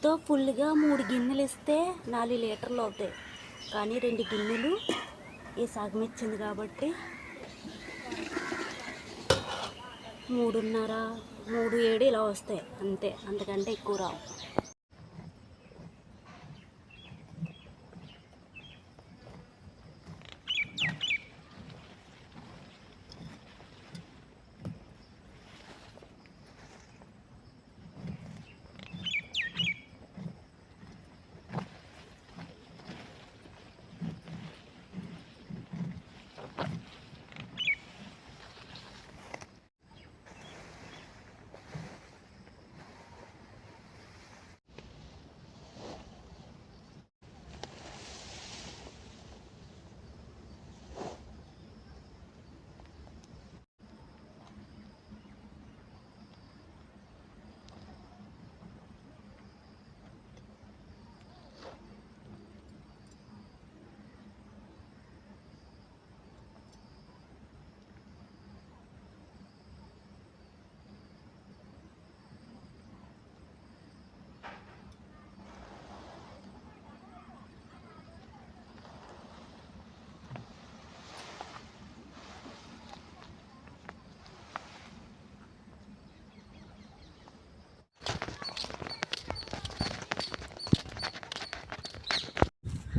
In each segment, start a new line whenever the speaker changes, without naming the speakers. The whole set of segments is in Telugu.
ఎంతో ఫుల్గా 3 గిన్నెలు ఇస్తే 4 లీటర్లు అవుతాయి. కానీ 2 గిన్నెలు ఈ సగం ఇచ్చింది కాబట్టి 3.5, 3.7 ఇలా వస్తాయి అంతే, అంతకంటే ఎక్కువ రావు.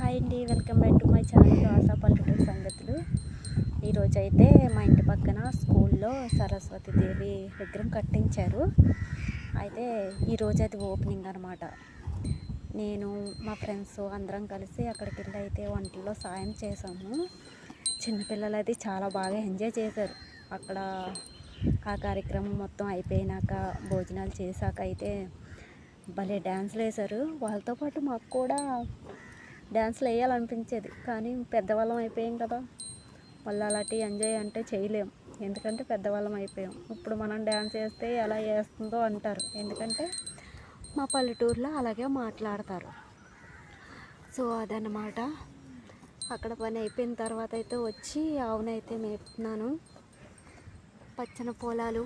హాయ్ అండి, welcome back to my channel ASHA పల్లెటూరు సంగతులు. ఈరోజు అయితే మా ఇంటి పక్కన స్కూల్లో సరస్వతీదేవి విగ్రహం కట్టించారు. అయితే ఈరోజు అది ఓపెనింగ్ అనమాట. నేను మా ఫ్రెండ్స్ అందరం కలిసి అక్కడికి వెళ్ళి అయితే వంటల్లో సాయం చేసాము. చిన్నపిల్లలు అయితే చాలా బాగా ఎంజాయ్ చేశారు. అక్కడ ఆ కార్యక్రమం మొత్తం అయిపోయినాక భోజనాలు చేశాక అయితే భలే డ్యాన్స్లు వేశారు. వాళ్ళతో పాటు మాకు కూడా డ్యాన్స్లు వేయాలనిపించేది, కానీ పెద్దవాళ్ళం అయిపోయాం కదా, మళ్ళీ అలాంటి ఎంజాయ్ అంటే చేయలేం. ఎందుకంటే పెద్దవాళ్ళం అయిపోయాం. ఇప్పుడు మనం డ్యాన్స్ వేస్తే ఎలా వేస్తుందో అంటారు, ఎందుకంటే మా పల్లెటూరులో అలాగే మాట్లాడతారు. సో అదన్నమాట. అక్కడ పని అయిపోయిన తర్వాత అయితే వచ్చి ఆవునైతే మేపుతున్నాను. పచ్చని పొలాలు,